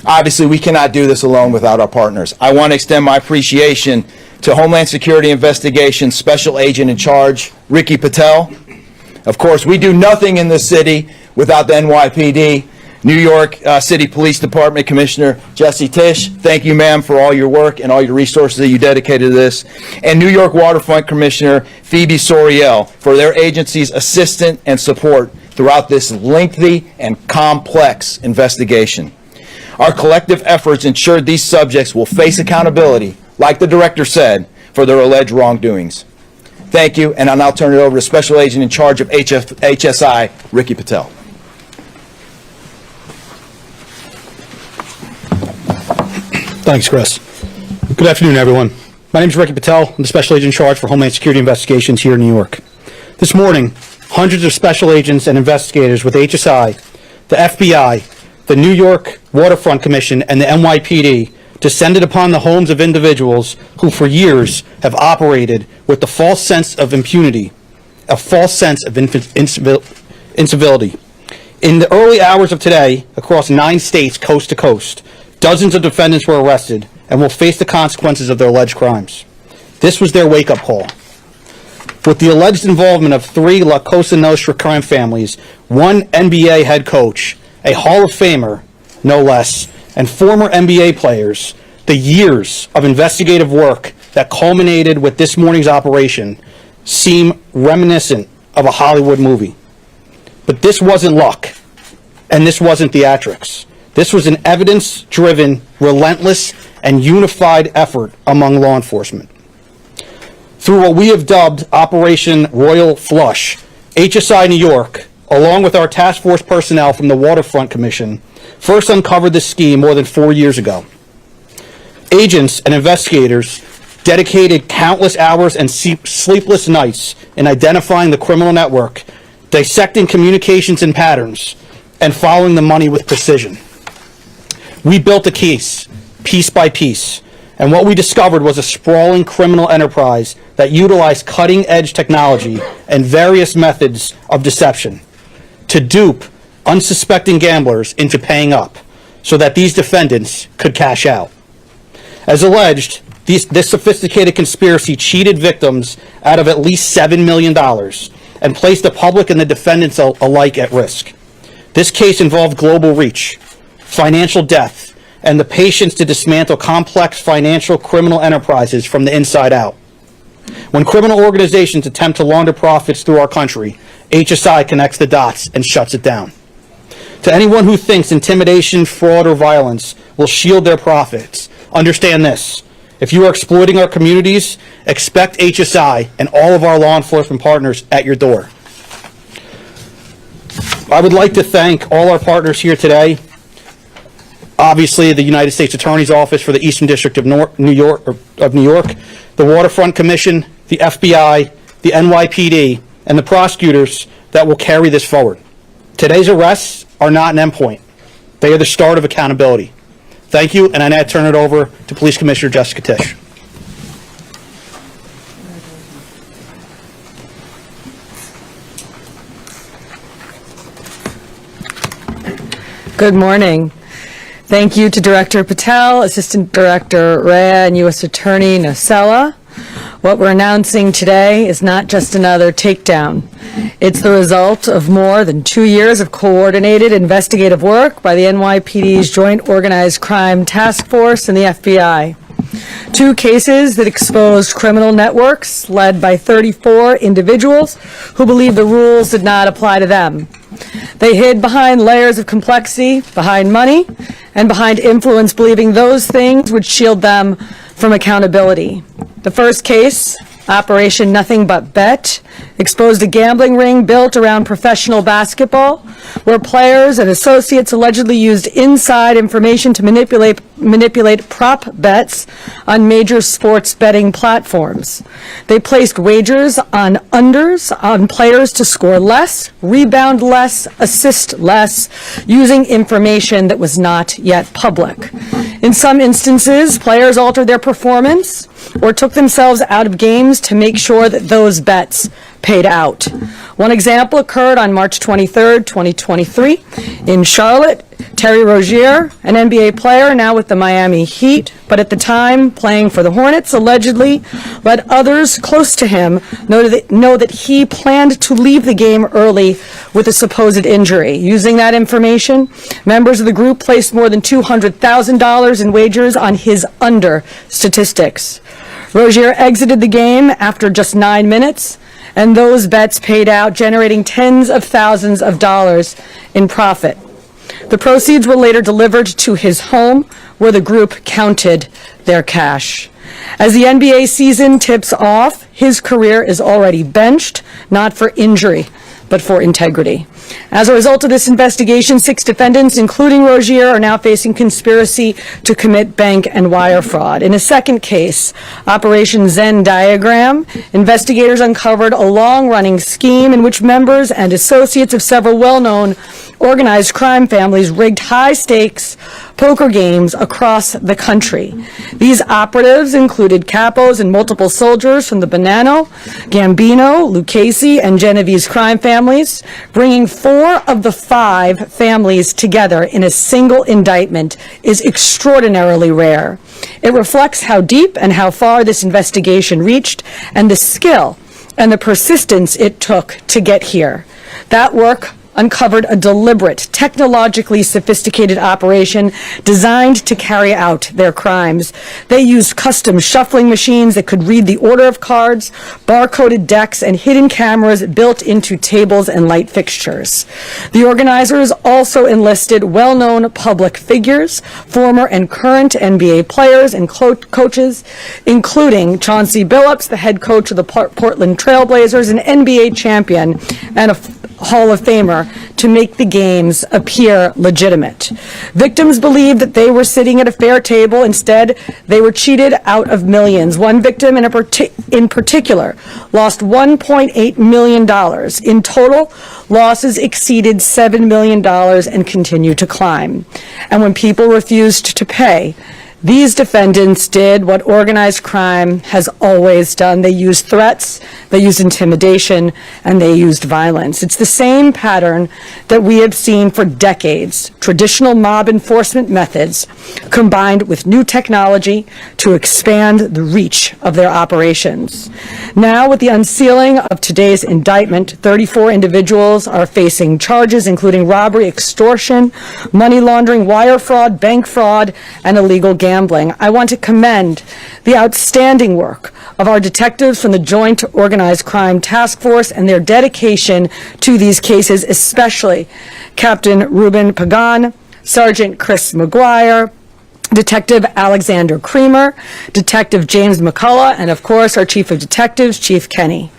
obviously we cannot do this alone without our partners. I want to extend my appreciation to Homeland Security Investigations Special Agent in Charge, Ricky Patel. Of course, we do nothing in this city without the NYPD. New York City Police Department Commissioner Jesse Tisch, thank you, ma'am, for all your work and all your resources that you dedicated to this. And New York Waterfront Commissioner Phoebe Soriel for their agency's assistance and support throughout this lengthy and complex investigation. Our collective efforts ensured these subjects will face accountability, like the director said, for their alleged wrongdoings. Thank you, and I'll now turn it over to Special Agent in Charge of HSI, Ricky Patel. Thanks, Chris. Good afternoon, everyone. My name is Ricky Patel. I'm the Special Agent in Charge for Homeland Security Investigations here in New York. This morning, hundreds of special agents and investigators with HSI, the FBI, the New York Waterfront Commission, and the NYPD descended upon the homes of individuals who for years have operated with the false sense of impunity, a false sense of incivility. In the early hours of today, across 9 states coast to coast, dozens of defendants were arrested and will face the consequences of their alleged crimes. This was their wake-up call. With the alleged involvement of 3 La Cosa Nostra crime families, 1 NBA head coach, a Hall of Famer, no less, and former NBA players, the years of investigative work that culminated with this morning's operation seem reminiscent of a Hollywood movie. But this wasn't luck, and this wasn't theatrics. This was an evidence-driven, relentless, and unified effort among law enforcement. Through what we have dubbed Operation Royal Flush, HSI New York, along with our task force personnel from the Waterfront Commission, first uncovered this scheme more than 4 years ago. Agents and investigators dedicated countless hours and sleepless nights in identifying the criminal network, dissecting communications and patterns, and following the money with precision. We built a case, piece by piece, and what we discovered was a sprawling criminal enterprise that utilized cutting-edge technology and various methods of deception to dupe unsuspecting gamblers into paying up so that these defendants could cash out. As alleged, this sophisticated conspiracy cheated victims out of at least $7 million and placed the public and the defendants alike at risk. This case involved global reach, financial depth, and the patience to dismantle complex financial criminal enterprises from the inside out. When criminal organizations attempt to launder profits through our country, HSI connects the dots and shuts it down. To anyone who thinks intimidation, fraud, or violence will shield their profits, understand this. If you are exploiting our communities, expect HSI and all of our law enforcement partners at your door. I would like to thank all our partners here today. Obviously, the United States Attorney's Office for the Eastern District of New York, the Waterfront Commission, the FBI, the NYPD, and the prosecutors that will carry this forward. Today's arrests are not an endpoint. They are the start of accountability. Thank you, and I now turn it over to Police Commissioner Jessica Tisch. Good morning. Thank you to Director Patel, Assistant Director Rhea, and U.S. Attorney Nocella. What we're announcing today is not just another takedown. It's the result of more than 2 years of coordinated investigative work by the NYPD's Joint Organized Crime Task Force and the FBI. 2 cases that exposed criminal networks led by 34 individuals who believed the rules did not apply to them. They hid behind layers of complexity, behind money, and behind influence, believing those things would shield them from accountability. The first case, Operation Nothing But Bet, exposed a gambling ring built around professional basketball, where players and associates allegedly used inside information to manipulate prop bets on major sports betting platforms. They placed wagers on unders on players to score less, rebound less, assist less, using information that was not yet public. In some instances, players altered their performance or took themselves out of games to make sure that those bets paid out. One example occurred on March 23rd, 2023 in Charlotte. Terry Rozier, an NBA player now with the Miami Heat, but at the time playing for the Hornets, allegedly let others close to him know that he planned to leave the game early with a supposed injury. Using that information, members of the group placed more than $200,000 in wagers on his under statistics. Rozier exited the game after just 9 minutes, and those bets paid out, generating tens of thousands of dollars in profit. The proceeds were later delivered to his home, where the group counted their cash. As the NBA season tips off, his career is already benched, not for injury, but for integrity. As a result of this investigation, 6 defendants, including Rozier, are now facing conspiracy to commit bank and wire fraud. In a second case, Operation Zen Diagram, investigators uncovered a long-running scheme in which members and associates of several well-known organized crime families rigged high-stakes poker games across the country. These operatives included capos and multiple soldiers from the Bonanno, Gambino, Lucchese, and Genovese crime families, bringing 4 of the 5 families together in a single indictment is extraordinarily rare. It reflects how deep and how far this investigation reached and the skill and the persistence it took to get here. That work uncovered a deliberate, technologically sophisticated operation designed to carry out their crimes. They used custom shuffling machines that could read the order of cards, barcoded decks, and hidden cameras built into tables and light fixtures. The organizers also enlisted well-known public figures, former and current NBA players and coaches, including Chauncey Billups, the head coach of the Portland Trailblazers, an NBA champion and a Hall of Famer, to make the games appear legitimate. Victims believed that they were sitting at a fair table. Instead, they were cheated out of millions. One victim in particular lost $1.8 million. In total, losses exceeded $7 million and continue to climb. And when people refused to pay, these defendants did what organized crime has always done. They used threats, they used intimidation, and they used violence. It's the same pattern that we have seen for decades. Traditional mob enforcement methods combined with new technology to expand the reach of their operations. Now, with the unsealing of today's indictment, 34 individuals are facing charges including robbery, extortion, money laundering, wire fraud, bank fraud, and illegal gambling. I want to commend the outstanding work of our detectives from the Joint Organized Crime Task Force and their dedication to these cases, especially Captain Ruben Pagan, Sergeant Chris McGuire, Detective Alexander Creamer, Detective James McCullough, and of course our Chief of Detectives, Chief Kenny.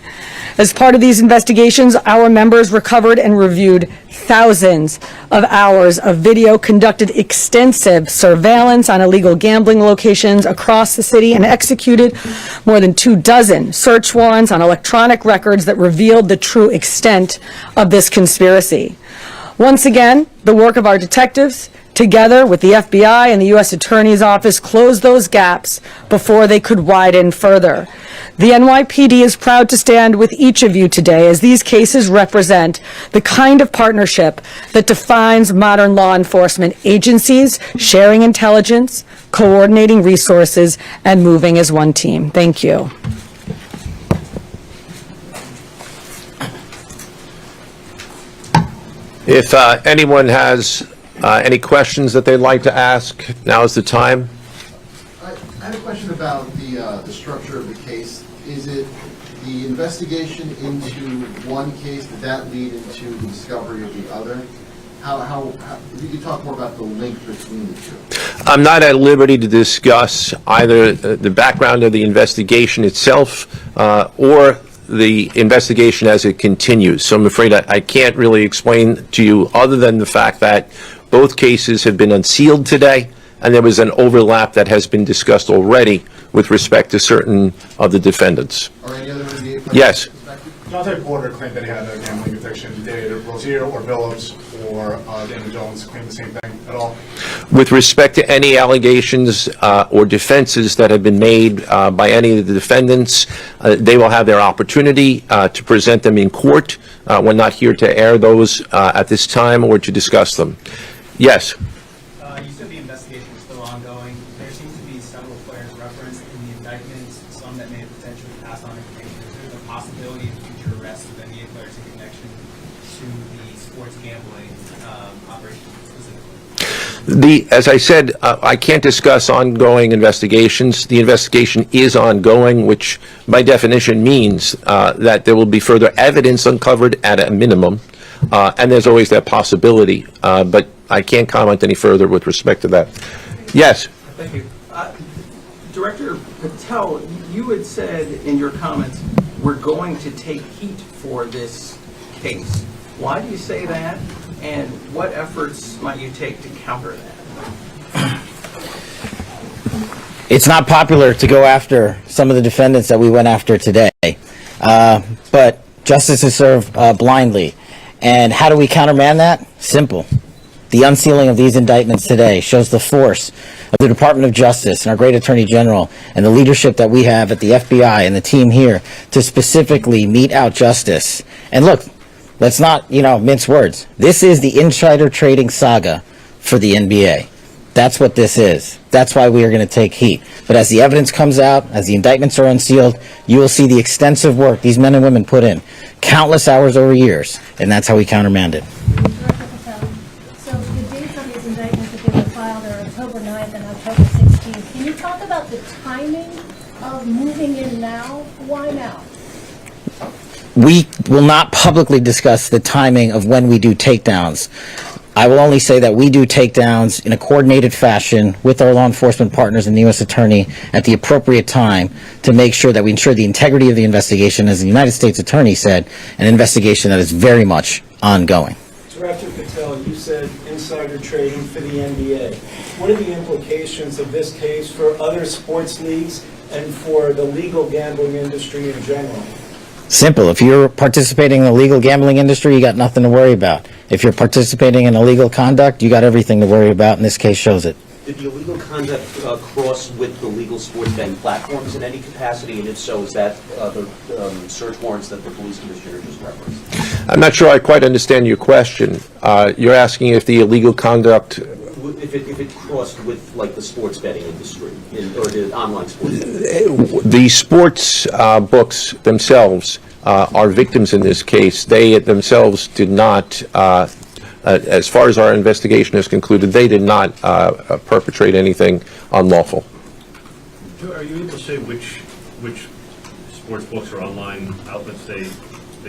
As part of these investigations, our members recovered and reviewed thousands of hours of video, conducted extensive surveillance on illegal gambling locations across the city, and executed more than 24 search warrants on electronic records that revealed the true extent of this conspiracy. Once again, the work of our detectives, together with the FBI and the U.S. Attorney's Office, closed those gaps before they could widen further. The NYPD is proud to stand with each of you today as these cases represent the kind of partnership that defines modern law enforcement agencies, sharing intelligence, coordinating resources, and moving as one team. Thank you. If anyone has any questions that they'd like to ask, now is the time. I had a question about the structure of the case. Is it the investigation into one case, did that lead into the discovery of the other? How if you could talk more about the link between the two. I'm not at liberty to discuss either the background of the investigation itself or the investigation as it continues. So I'm afraid I can't really explain to you other than the fact that both cases have been unsealed today, and there was an overlap that has been discussed already with respect to certain of the defendants. Or any other NBA players? Yes. Chauncey Porter claimed that he had a gambling addiction. Did Rozier or Billups or Damon Jones claim the same thing at all? With respect to any allegations or defenses that have been made by any of the defendants, they will have their opportunity to present them in court. We're not here to air those at this time or to discuss them. Yes? You said the investigation is still ongoing. There seems to be several players referenced in the indictments, some that may have potentially passed on information. Is there a possibility of future arrests of NBA players in connection to the sports gambling operation specifically? As I said, I can't discuss ongoing investigations. The investigation is ongoing, which by definition means that there will be further evidence uncovered at a minimum, and there's always that possibility, but I can't comment any further with respect to that. Yes? Thank you. Director Patel, you had said in your comments, we're going to take heat for this case. Why do you say that, and what efforts might you take to counter that? It's not popular to go after some of the defendants that we went after today, but justice is served blindly. And how do we countermand that? Simple. The unsealing of these indictments today shows the force of the Department of Justice and our great Attorney General and the leadership that we have at the FBI and the team here to specifically mete out justice. And look, let's not, mince words. This is the insider trading saga for the NBA. That's what this is. That's why we are going to take heat. But as the evidence comes out, as the indictments are unsealed, you will see the extensive work these men and women put in, countless hours over years, and that's how we countermand it. timing of moving in now? Why now? We will not publicly discuss the timing of when we do takedowns. I will only say that we do takedowns in a coordinated fashion with our law enforcement partners and the U.S. Attorney at the appropriate time to make sure that we ensure the integrity of the investigation, as the United States Attorney said, an investigation that is very much ongoing. Director Patel, you said insider trading for the NBA. What are the implications of this case for other sports leagues and for the legal gambling industry in general? Simple. If you're participating in the legal gambling industry, you got nothing to worry about. If you're participating in illegal conduct, you got everything to worry about, and this case shows it. Did the illegal conduct cross with the legal sports betting platforms in any capacity? And if so, is that the search warrants that the police commissioner just referenced? I'm not sure I quite understand your question. You're asking if the illegal conduct... If it crossed with, like, the sports betting industry, or the online sports betting? The sports books themselves are victims in this case. They themselves did not, as far as our investigation is concluded, they did not perpetrate anything unlawful. Joe, are you able to say which sports books or online outlets they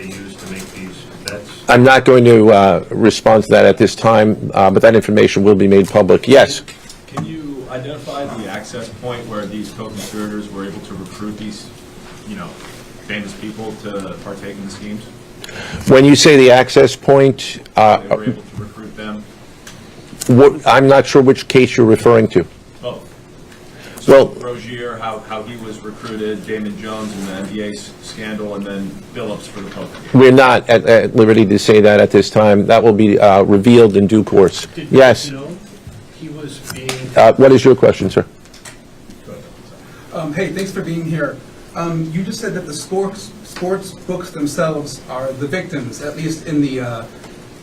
use to make these bets? I'm not going to respond to that at this time, but that information will be made public. Yes? Can you identify the access point where these co-conspirators were able to recruit these, famous people to partake in the schemes? When you say the access point, They were able to recruit them? I'm not sure which case you're referring to. Oh. So Well, Rozier, how he was recruited, Damon Jones in the NBA scandal, and then Billups for the poker game. we're not at liberty to say that at this time. That will be revealed in due course. Yes? He was being... What is your question, sir? Hey, thanks for being here. You just said that the sports books themselves are the victims, at least in the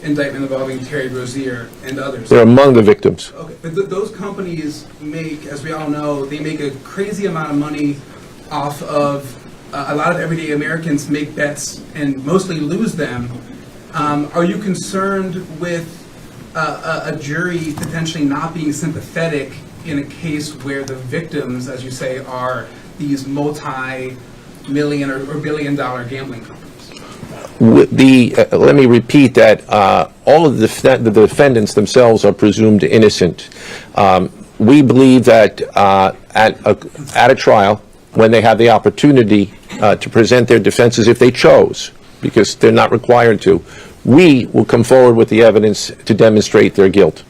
indictment involving Terry Rozier and others. They're among the victims. Okay, but those companies make, as we all know, they make a crazy amount of money off of a lot of everyday Americans make bets and mostly lose them. Are you concerned with a jury potentially not being sympathetic in a case where the victims, as you say, are these multi-million or billion-dollar gambling companies? Let me repeat that all of the defendants themselves are presumed innocent. We believe that at a trial, when they have the opportunity to present their defenses, if they chose, because they're not required to, we will come forward with the evidence to demonstrate their guilt.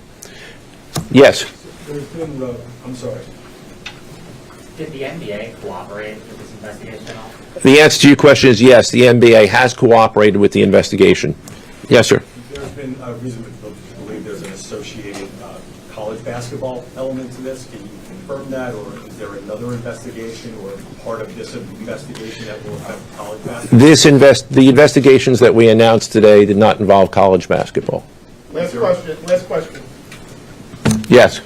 Yes? There's been, I'm sorry. Did the NBA cooperate with this investigation at all? The answer to your question is yes. The NBA has cooperated with the investigation. Yes, sir. There's been a reason to believe there's an associated college basketball element to this. Can you confirm that, or is there another investigation or part of this investigation that will affect college basketball? The investigations that we announced today did not involve college basketball. Last question. Yes.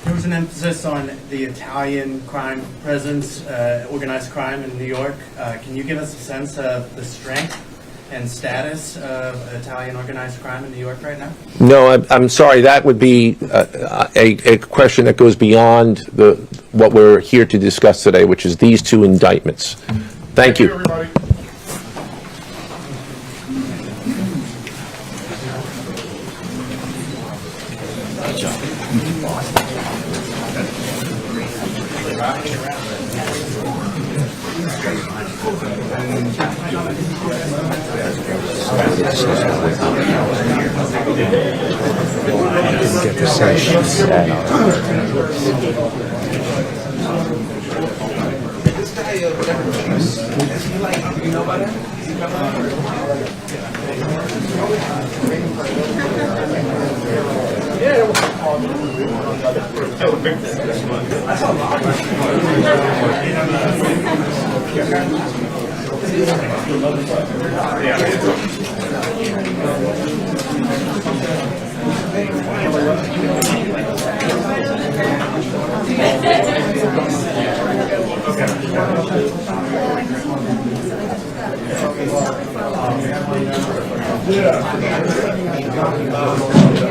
There was an emphasis on the Italian crime presence, organized crime in New York. Can you give us a sense of the strength and status of Italian organized crime in New York right now? No, I'm sorry. That would be a question that goes beyond what we're here to discuss today, which is these two indictments. Thank you. Everybody. Get the session set. This guy, is he like, you know about him? Yeah.